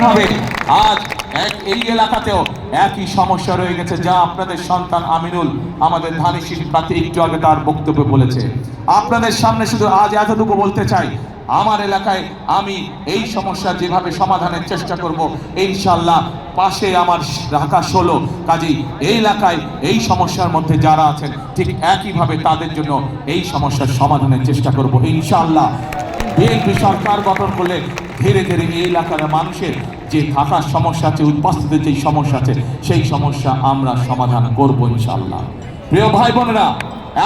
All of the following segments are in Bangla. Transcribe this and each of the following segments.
একইভাবে আজ এই এলাকাতেও একই সমস্যা রয়ে গেছে, যা আপনাদের সন্তান আমিনুল আমাদের ধানের প্রার্থী একটু আগে তার বক্তব্যে বলেছে। আপনাদের সামনে শুধু আজ এতটুকু বলতে চাই, আমার এলাকায় আমি এই সমস্যা যেভাবে সমাধানের চেষ্টা করব, ইনশাআল্লাহ পাশে আমার ঢাকা 16, কাজেই এই এলাকায় এই সমস্যার মধ্যে যারা আছেন ঠিক একইভাবে তাদের জন্য এই সমস্যার সমাধানের চেষ্টা করব ইনশাআল্লাহ। বিএনপি সরকার গঠন করলে ধীরে ধীরে এই এলাকার মানুষের যে থাকার সমস্যা আছে, উপস্থিতির যে সমস্যা আছে, সেই সমস্যা আমরা সমাধান করব ইনশাআল্লাহ। প্রিয় ভাই বোনেরা,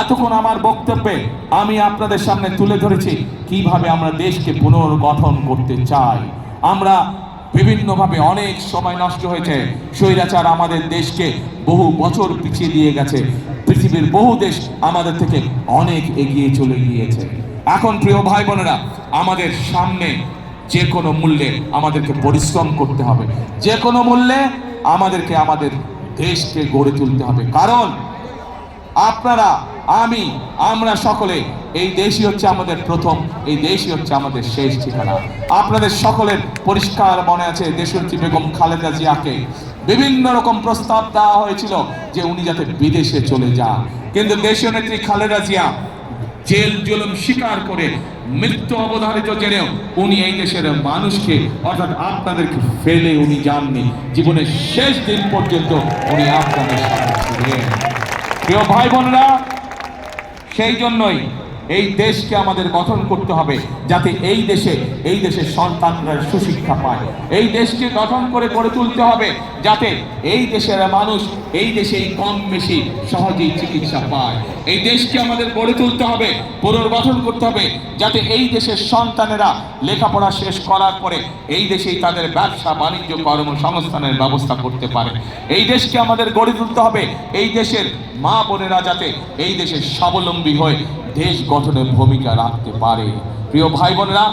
এতক্ষণ আমার বক্তব্যে আমি আপনাদের সামনে তুলে ধরেছি কিভাবে আমরা দেশকে পুনর্গঠন করতে চাই। আমরা বিভিন্নভাবে অনেক সময় নষ্ট হয়েছে, স্বৈরাচার আমাদের দেশকে বহু বছর পিছিয়ে দিয়ে গেছে, পৃথিবীর বহু দেশ আমাদের থেকে অনেক এগিয়ে চলে গিয়েছে। এখন প্রিয় ভাই বোনেরা, আমাদের সামনে যে কোনো মূল্যে আমাদেরকে পরিশ্রম করতে হবে, যে কোনো মূল্যে আমাদেরকে আমাদের দেশকে গড়ে তুলতে হবে। কারণ আপনারা, আমরা সকলে, এই দেশই হচ্ছে আমাদের প্রথম, এই দেশই হচ্ছে আমাদের শেষ ঠিকানা। আপনাদের সকলের পরিষ্কার মনে আছে, দেশনেত্রী বেগম খালেদা জিয়াকে বিভিন্ন রকম প্রস্তাব দেওয়া হয়েছিল যে উনি যাতে বিদেশে চলে যান, কিন্তু দেশনেত্রী খালেদা জিয়া জেল জুলুম স্বীকার করে মৃত্যু অবধারিত জেনেও উনি এই দেশের মানুষকে, অর্থাৎ আপনাদেরকে ফেলে উনি যাননি। জীবনের শেষ দিন পর্যন্ত উনি আপনাদের সাথে ছিলেন। প্রিয় ভাই বোনেরা, সেই জন্যই এই দেশকে আমাদের গঠন করতে হবে, যাতে এই দেশের সন্তানরা সুশিক্ষা পায়। এই দেশকে গঠন করে গড়ে তুলতে হবে যাতে এই দেশের মানুষ এই দেশেই কম বেশি সহজেই চিকিৎসা পায়। এই দেশকে আমাদের গড়ে তুলতে হবে, পুনর্গঠন করতে হবে, যাতে এই দেশের সন্তানেরা লেখাপড়া শেষ করার পরে এই দেশেই তাদের ব্যবসা বাণিজ্য কর্মসংস্থানের ব্যবস্থা করতে পারে। এই দেশকে আমাদের গড়ে তুলতে হবে, এই দেশের মা বোনেরা যাতে এই দেশের স্বাবলম্বী হয়ে দেশ গঠনে ভূমিকা রাখতে পারে। প্রিয় ভাই বোনেরা,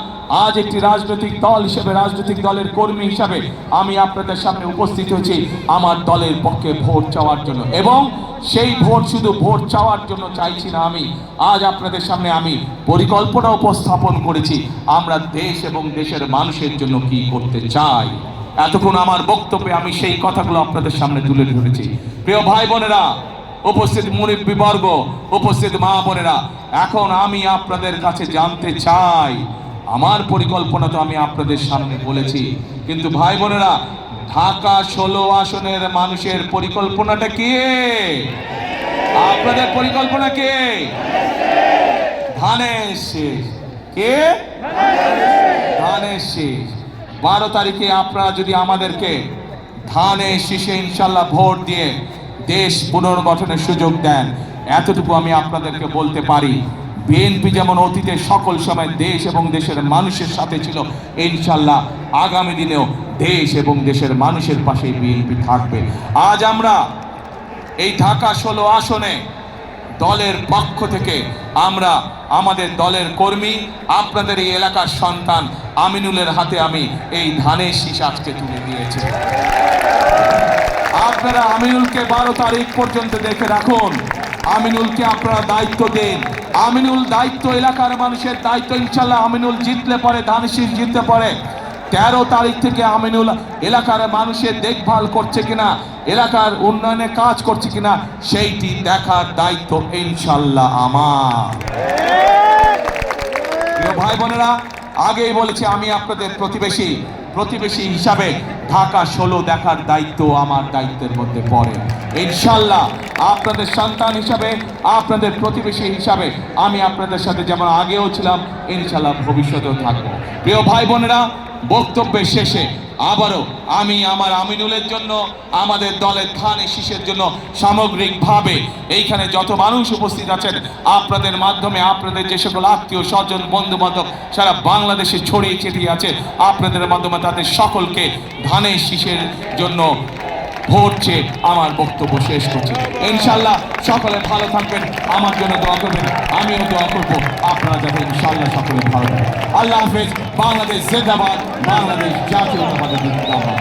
আজ একটি রাজনৈতিক দল হিসেবে, রাজনৈতিক দলের কর্মী হিসাবে আমি আপনাদের সামনে উপস্থিত হয়েছি আমার দলের পক্ষে ভোট চাওয়ার জন্য, এবং সেই ভোট শুধু ভোট চাওয়ার জন্য চাইছি না। আজ আপনাদের সামনে আমি পরিকল্পনা উপস্থাপন করেছি, আমরা দেশ এবং দেশের মানুষের জন্য কি করতে চাই। এতক্ষণ আমার বক্তব্যে আমি সেই কথাগুলো আপনাদের সামনে তুলে ধরেছি। প্রিয় ভাই বোনেরা, উপস্থিত মুরব্বীবর্গ, উপস্থিত মা বোনেরা, এখন আমি আপনাদের কাছে জানতে চাই, আমার পরিকল্পনা তো আমি আপনাদের সামনে বলেছি, কিন্তু ভাই বোনেরা, ঢাকা 16 আসনের মানুষের পরিকল্পনাটা কি? আপনাদের পরিকল্পনা কি? ধানের শীষ। কে? ধানের শীষ। 12 তারিখে আপনারা যদি আমাদেরকে ধানের শীষে ইনশাল্লাহ ভোট দিয়ে দেশ পুনর্গঠনের সুযোগ দেন, এতটুকু আমি আপনাদেরকে বলতে পারি, বিএনপি যেমন অতীতে সকল সময় দেশ এবং দেশের মানুষের সাথে ছিল, ইনশাল্লাহ আগামী দিনেও দেশ এবং দেশের মানুষের পাশে বিএনপি থাকবে। আজ আমরা এই ঢাকা 16 আসনে দলের পক্ষ থেকে আমরা আমাদের দলের কর্মী, আপনাদের এই এলাকার সন্তান আমিনুলের হাতে আমি এই ধানের শীষ আজকে তুলে দিয়েছি। আপনারা আমিনুলকে 12 তারিখ পর্যন্ত দেখে রাখুন, আমিনুলকে আপনারা দায়িত্ব দিন। আমিনুল দায়িত্ব, এলাকার মানুষের দায়িত্ব। ইনশাল্লাহ আমিনুল জিতলে পরে, ধানের শীষ জিতলে পরে 13 তারিখ থেকে আমিনুল এলাকার মানুষের দেখভাল করছে কিনা, এলাকার উন্নয়নে কাজ করছে কিনা, সেইটি দেখার দায়িত্ব ইনশাল্লাহ আমার। প্রিয় ভাই বোনেরা, আগেই বলেছি আমি আপনাদের প্রতিবেশী হিসাবে ঢাকা 16 দেখার দায়িত্ব আমার দায়িত্বের মধ্যে পড়ে। ইনশাল্লাহ আপনাদের সন্তান হিসাবে, আপনাদের প্রতিবেশী হিসাবে আমি আপনাদের সাথে যেমন আগেও ছিলাম, ইনশাল্লাহ ভবিষ্যতেও থাকবো। প্রিয় ভাই বোনেরা, বক্তব্যের শেষে আবারও আমি আমার আমিনুলের জন্য, আমাদের দলের ধানের শীষের জন্য সামগ্রিকভাবে এইখানে যত মানুষ উপস্থিত আছেন, আপনাদের মাধ্যমে আপনাদের যে সকল আত্মীয় স্বজন বন্ধু বান্ধব সারা বাংলাদেশে ছড়িয়ে ছিটিয়ে আছে, আপনাদের মাধ্যমে তাদের সকলকে ধানের শীষের জন্য ভোট চেয়ে আমার বক্তব্য শেষ করছি। ইনশাল্লাহ সকলে ভালো থাকবেন, আমার জন্য দোয়া করবেন, আমিও দোয়া করবো আপনারা যাতে ইনশাল্লাহ সকলে ভালো থাকবেন। আল্লাহ হাফেজ। বাংলাদেশ জিন্দাবাদ, বাংলাদেশ জাতীয়তাবাদী জিন্দাবাদ।